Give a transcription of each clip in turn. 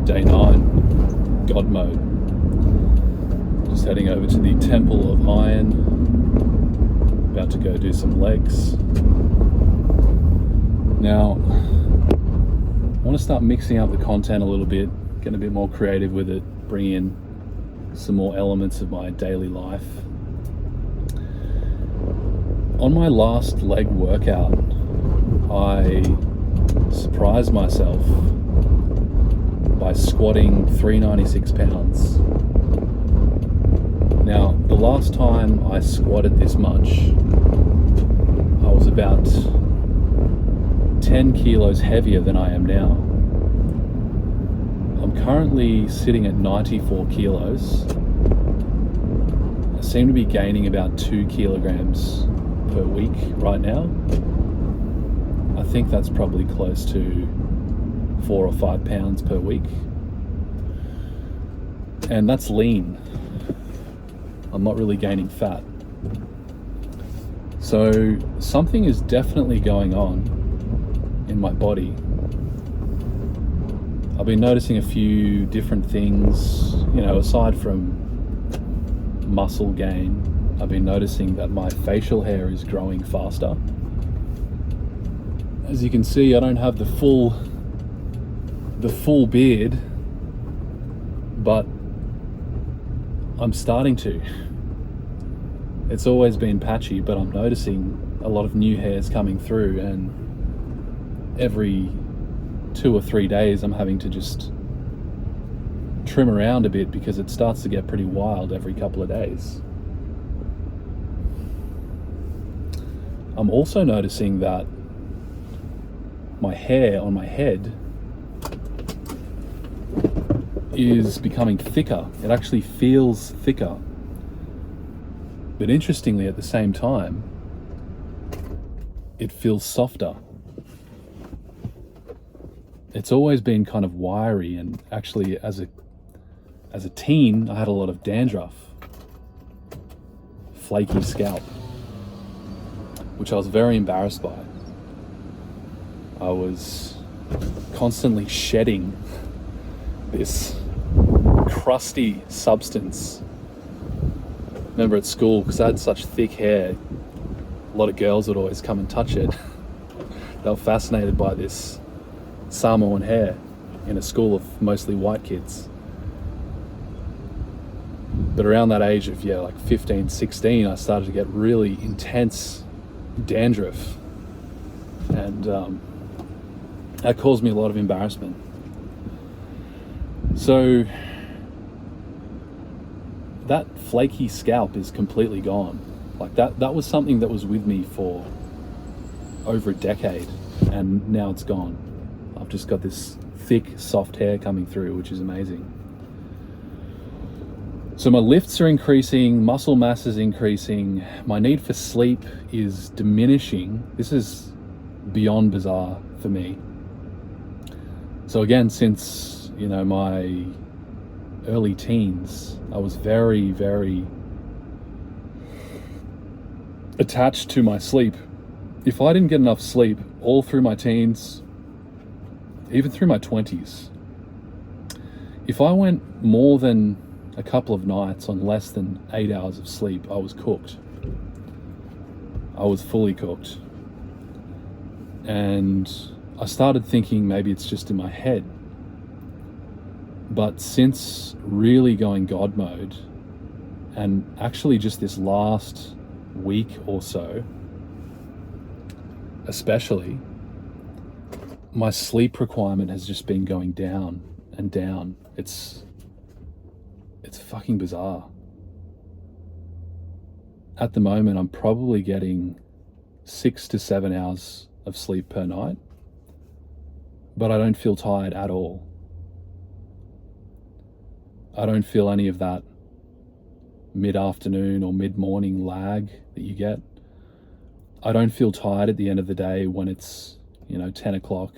Day 9, God mode. Just heading over to the Temple of Iron. About to go do some legs. Now, I want to start mixing up the content a little bit, getting a bit more creative with it, bring in some more elements of my daily life. On my last leg workout, I surprised myself by squatting 396 pounds. Now, the last time I squatted this much, I was about 10 kilos heavier than I am now. I'm currently sitting at 94 kilos. I seem to be gaining about 2 kilograms per week right now. I think that's probably close to 4 or 5 pounds per week. And that's lean. I'm not really gaining fat. So something is definitely going on in my body. I've been noticing a few different things, aside from muscle gain. I've been noticing that my facial hair is growing faster. As you can see, I don't have the full beard, but I'm starting to. It's always been patchy, but I'm noticing a lot of new hairs coming through, and every 2 or 3 days I'm having to just trim around a bit because it starts to get pretty wild every couple of days. I'm also noticing that my hair on my head is becoming thicker. It actually feels thicker. But interestingly, at the same time, it feels softer. It's always been kind of wiry, and actually as a teen, I had a lot of dandruff, flaky scalp, which I was very embarrassed by. I was constantly shedding this crusty substance. Remember at school, because I had such thick hair, a lot of girls would always come and touch it. They were fascinated by this Samoan hair in a school of mostly white kids. But around that age of, like 15, 16, I started to get really intense dandruff. And that caused me a lot of embarrassment. So that flaky scalp is completely gone. Like that was something that was with me for over a decade, and now it's gone. I've just got this thick, soft hair coming through, which is amazing. So my lifts are increasing, muscle mass is increasing, my need for sleep is diminishing. This is beyond bizarre for me. So again, since my early teens, I was very, very attached to my sleep. If I didn't get enough sleep all through my teens, even through my 20s, if I went more than a couple of nights on less than 8 hours of sleep, I was cooked. I was fully cooked. And I started thinking maybe it's just in my head. But since really going God mode, and actually just this last week or so, especially, my sleep requirement has just been going down and down. It's fucking bizarre. At the moment, I'm probably getting 6 to 7 hours of sleep per night, but I don't feel tired at all. I don't feel any of that mid-afternoon or mid-morning lag that you get. I don't feel tired at the end of the day when it's 10 o'clock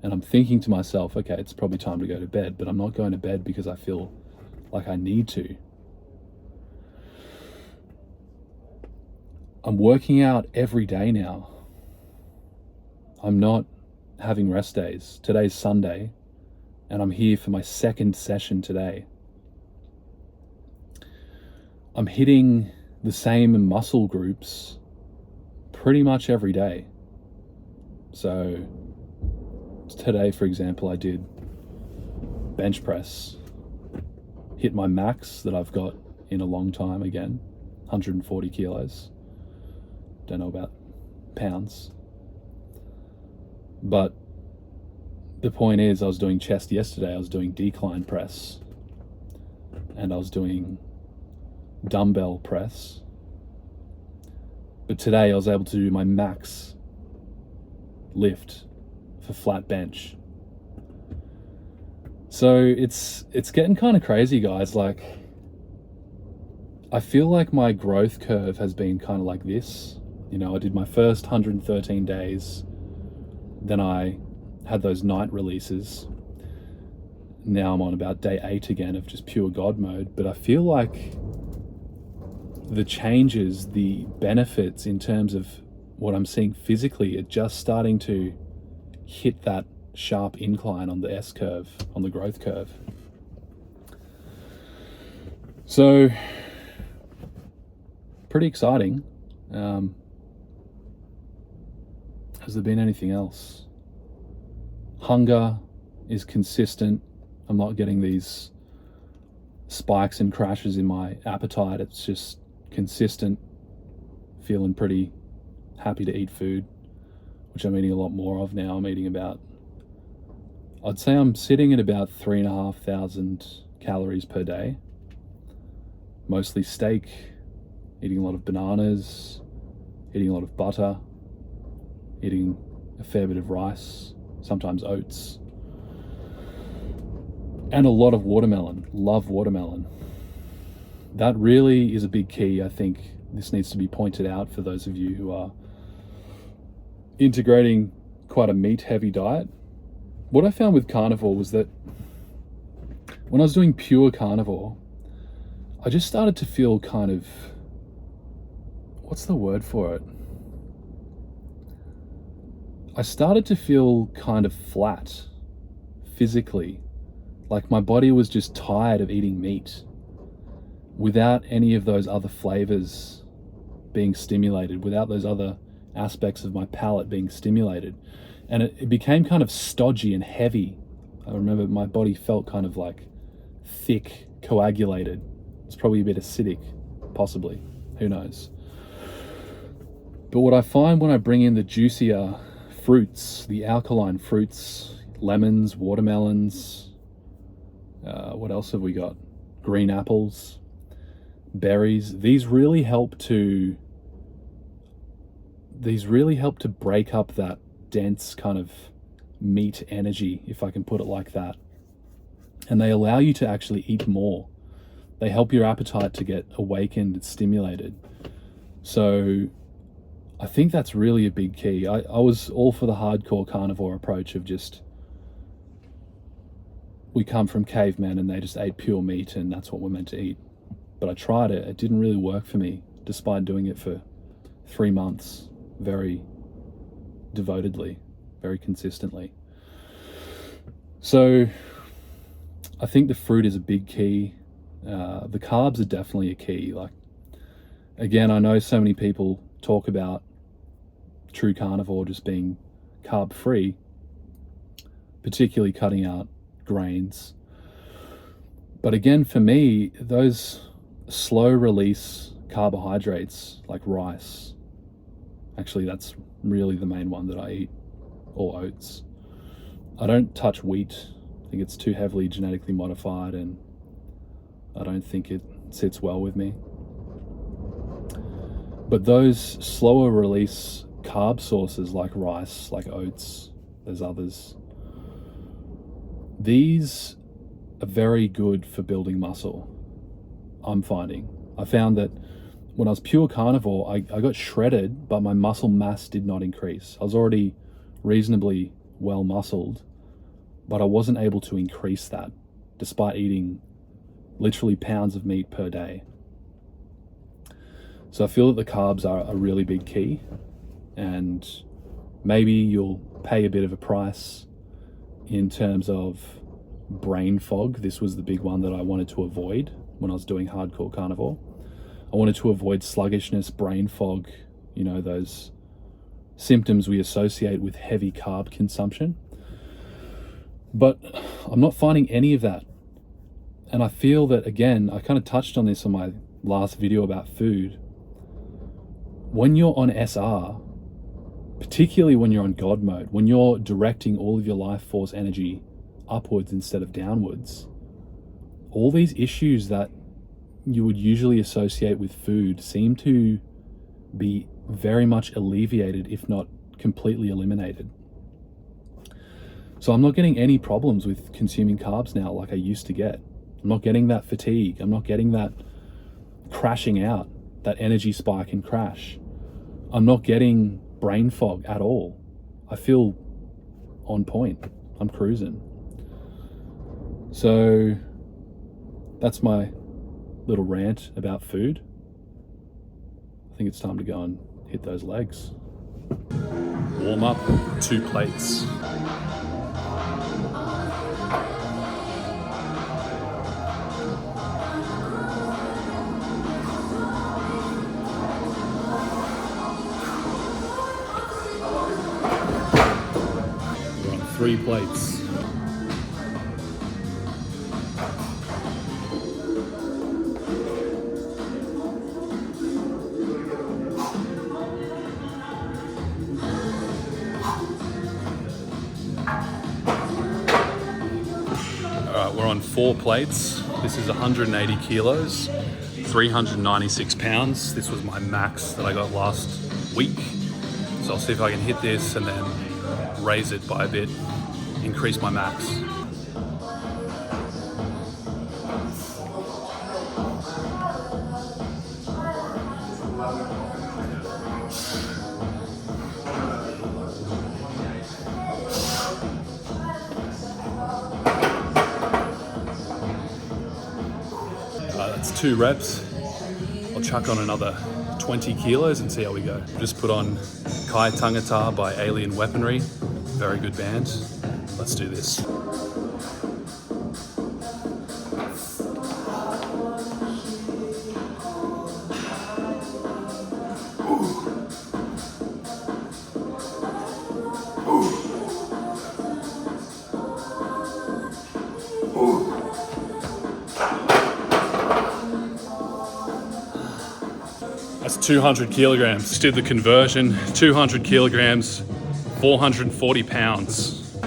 and I'm thinking to myself, okay, it's probably time to go to bed, but I'm not going to bed because I feel like I need to. I'm working out every day now. I'm not having rest days. Today's Sunday. and I'm here for my second session today. I'm hitting the same muscle groups pretty much every day. So today, for example, I did bench press, hit my max that I've got in a long time again, 140 kilos. Don't know about pounds. But the point is, I was doing chest yesterday, I was doing decline press, and I was doing dumbbell press. But today I was able to do my max lift for flat bench. So it's getting kind of crazy, guys. Like, I feel like my growth curve has been kind of like this. You know, I did my first 113 days, then I had those night releases. Now I'm on about day 8 again of just pure God mode, but I feel like the changes, the benefits in terms of what I'm seeing physically are just starting to hit that sharp incline on the S curve, on the growth curve. So, pretty exciting. Has there been anything else? Hunger is consistent. I'm not getting these spikes and crashes in my appetite. It's just consistent. Feeling pretty happy to eat food, which I'm eating a lot more of now. I'm eating about, I'd say I'm sitting at about 3,500 calories per day. Mostly steak, eating a lot of bananas, eating a lot of butter, eating a fair bit of rice, sometimes oats, and a lot of watermelon. Love watermelon. That really is a big key. I think this needs to be pointed out for those of you who are integrating quite a meat-heavy diet. What I found with carnivore was that when I was doing pure carnivore, I just started to feel kind of, what's the word for it? I started to feel kind of flat physically, like my body was just tired of eating meat without any of those other flavors being stimulated, without those other aspects of my palate being stimulated. And it became kind of stodgy and heavy. I remember my body felt kind of like thick, coagulated. It's probably a bit acidic, possibly, who knows. But what I find when I bring in the juicier fruits, the alkaline fruits, lemons, watermelons, what else have we got? Green apples, berries. These really help to break up that dense kind of meat energy, if I can put it like that. And they allow you to actually eat more. They help your appetite to get awakened and stimulated. So I think that's really a big key. I was all for the hardcore carnivore approach of just, we come from cavemen and they just ate pure meat and that's what we're meant to eat. But I tried it. It didn't really work for me, despite doing it for 3 months very devotedly, very consistently. So I think the fruit is a big key. The carbs are definitely a key. Like, again, I know so many people talk about true carnivore just being carb free, particularly cutting out grains. But again, for me, those slow release carbohydrates like rice, actually that's really the main one that I eat, or oats. I don't touch wheat. I think it's too heavily genetically modified and I don't think it sits well with me. But those slower release carb sources like rice, like oats, there's others, these are very good for building muscle, I'm finding. I found that when I was pure carnivore, I got shredded, but my muscle mass did not increase. I was already reasonably well muscled, but I wasn't able to increase that despite eating literally pounds of meat per day. So I feel that the carbs are a really big key, and maybe you'll pay a bit of a price in terms of brain fog. This was the big one that I wanted to avoid when I was doing hardcore carnivore. I wanted to avoid sluggishness, brain fog, you know, those symptoms we associate with heavy carb consumption. But I'm not finding any of that. And I feel that, again, I kind of touched on this on my last video about food. When you're on SR, particularly when you're on God mode, when you're directing all of your life force energy upwards instead of downwards, all these issues that you would usually associate with food seem to be very much alleviated, if not completely eliminated. So I'm not getting any problems with consuming carbs now like I used to get. I'm not getting that fatigue. I'm not getting that crashing out, that energy spike and crash. I'm not getting brain fog at all. I feel on point. I'm cruising. So that's my little rant about food. I think it's time to go and hit those legs. Warm up, 2 plates. We're on 3 plates. We're on 4 plates. This is 180 kilos, 396 pounds. This was my max that I got last week. So I'll see if I can hit this and then raise it by a bit, increase my max. That's 2 reps. I'll chuck on another 20 kilos and see how we go. Just put on Kai Tangata by Alien Weaponry. Very good band. Let's do this. That's 200 kilograms. Just did the conversion. 200 kilograms, 440 pounds.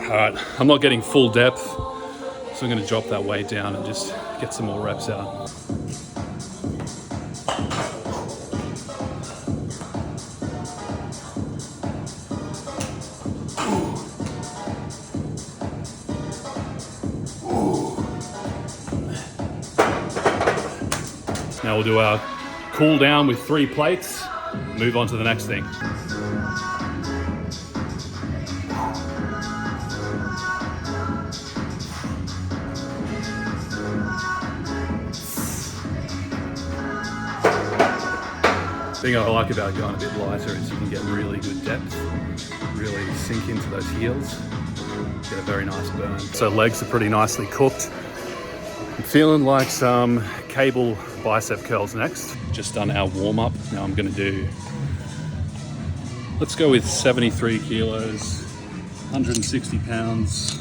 All right, I'm not getting full depth, so I'm going to drop that weight down and just get some more reps out. Now we'll do our cool down with 3 plates, move on to the next thing. The thing I like about going a bit lighter is you can get really good depth, really sink into those heels, get a very nice burn. So legs are pretty nicely cooked. I'm feeling like some cable bicep curls next. Just done our warm up. Now I'm gonna do, let's go with 73 kilos, 160 pounds.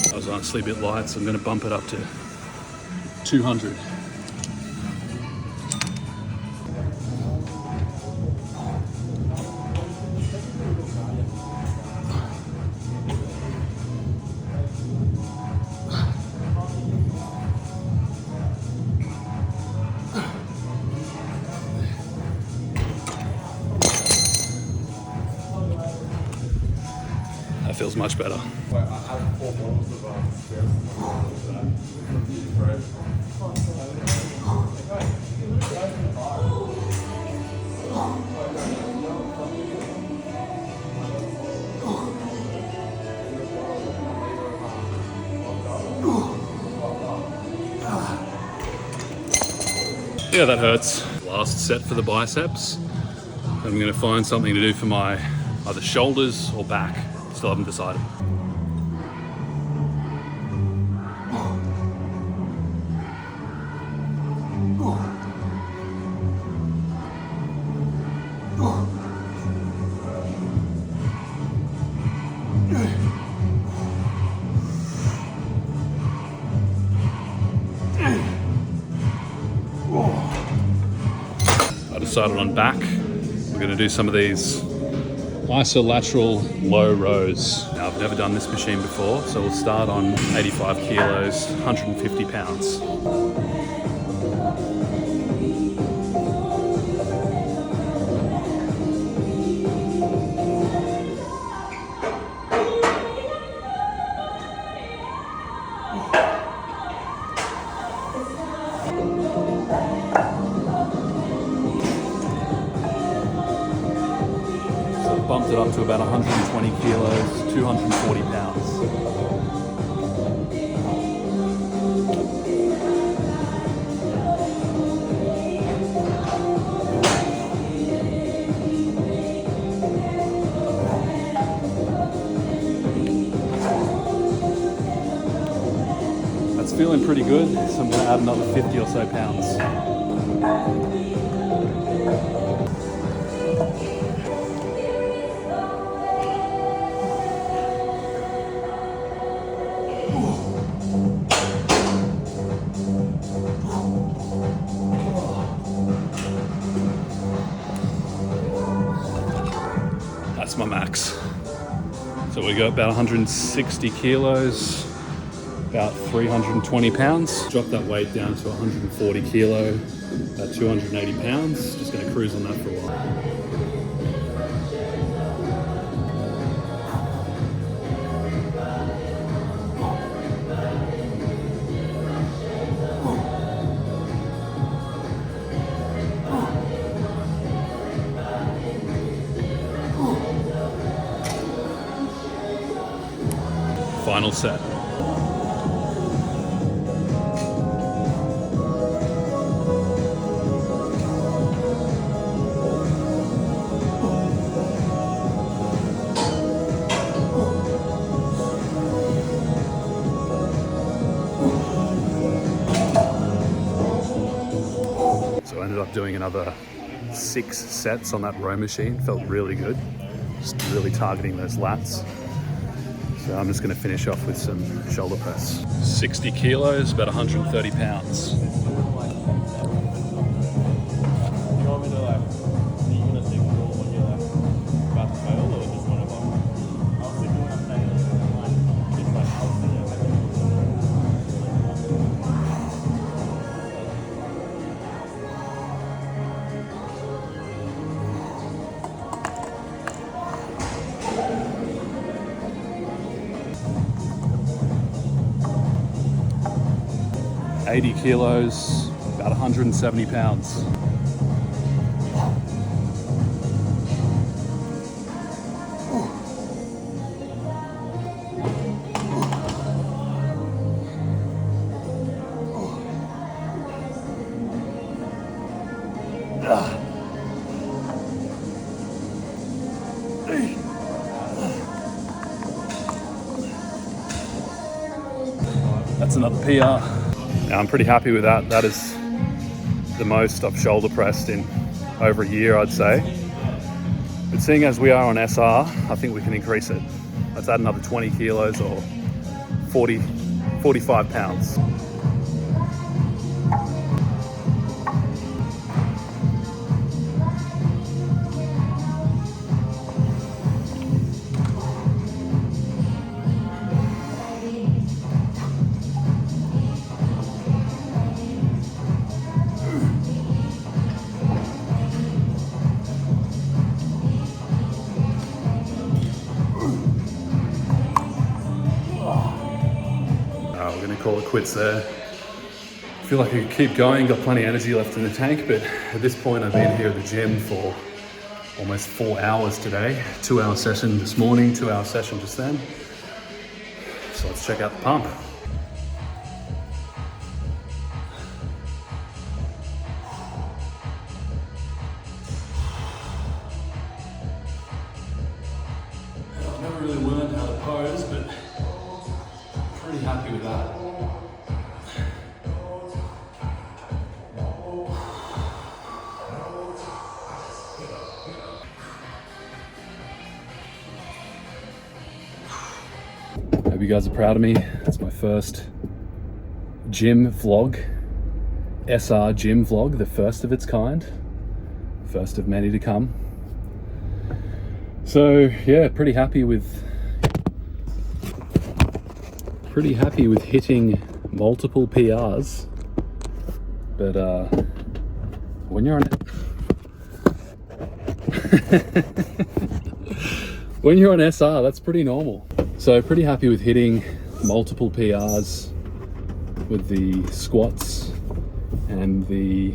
I was honestly a bit light, so I'm going to bump it up to 200. That feels much better. Yeah, that hurts. Last set for the biceps. I'm gonna find something to do for my either shoulders or back. Still haven't decided. I decided on back. We're gonna do some of these isolateral low rows. Now, I've never done this machine before, so we'll start on 85 kilos, 150 pounds. Bumped it up to about 120 kilos, 240 pounds. That's feeling pretty good, so I'm going to add another 50 or so pounds. That's my max. So we got about 160 kilos, about 320 pounds. Drop that weight down to 140 kilo, about 280 pounds. Just gonna cruise on that for a while. Final set. So I ended up doing another 6 sets on that row machine. Felt really good. Just really targeting those lats. So I'm just going to finish off with some shoulder press. 60 kilos, about 130 pounds. $80 kilos, about 170 pounds. That's another PR. Now, I'm pretty happy with that. That is the most I've shoulder pressed in over a year, I'd say. But seeing as we are on SR, I think we can increase it. Let's add another 20 kilos or 45 pounds. call it quits there. I feel like I could keep going, got plenty of energy left in the tank, but at this point I've been here at the gym for almost 4 hours today. 2-hour session this morning, 2-hour session just then. So let's check out the pump. I've never really learned how to pose, but pretty happy with that. Hope you guys are proud of me. It's my first gym vlog, SR gym vlog, the first of its kind, first of many to come. So yeah, pretty happy with hitting multiple PRs, but when you're on when you're on SR, that's pretty normal. So pretty happy with hitting multiple PRs with the squats and the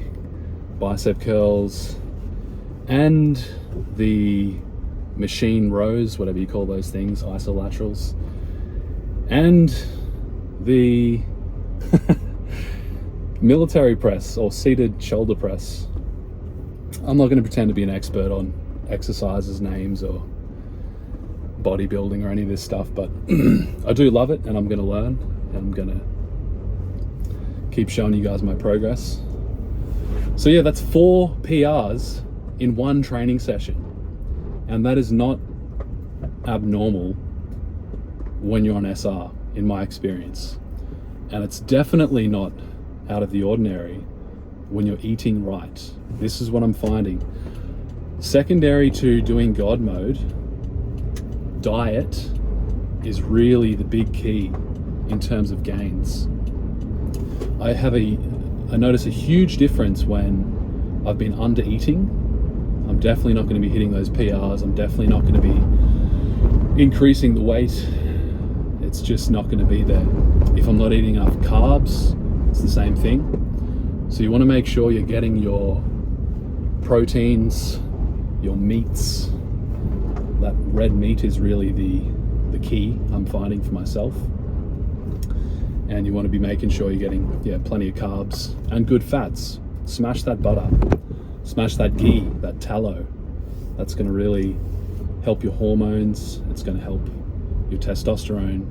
bicep curls and the machine rows, whatever you call those things, isolaterals, and the military press or seated shoulder press. I'm not going to pretend to be an expert on exercises, names, or bodybuilding or any of this stuff, but I do love it and I'm going to learn and I'm going to keep showing you guys my progress. So yeah, that's 4 PRs in one training session, and that is not abnormal when you're on SR in my experience, and it's definitely not out of the ordinary when you're eating right. This is what I'm finding. Secondary to doing God mode, diet is really the big key in terms of gains. I notice a huge difference when I've been under eating. I'm definitely not going to be hitting those PRs. I'm definitely not going to be increasing the weight. It's just not going to be there. If I'm not eating enough carbs, it's the same thing. So you want to make sure you're getting your proteins, your meats. That red meat is really the key I'm finding for myself. And you want to be making sure you're getting plenty of carbs and good fats. Smash that butter, smash that ghee, that tallow. That's going to really help your hormones. It's going to help your testosterone,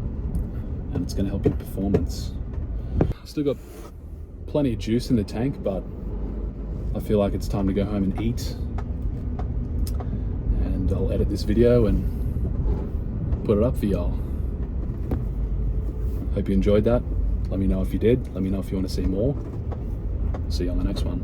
and it's going to help your performance. Still got plenty of juice in the tank, but I feel like it's time to go home and eat. And I'll edit this video and put it up for y'all. Hope you enjoyed that. Let me know if you did. Let me know if you want to see more. See you on the next one.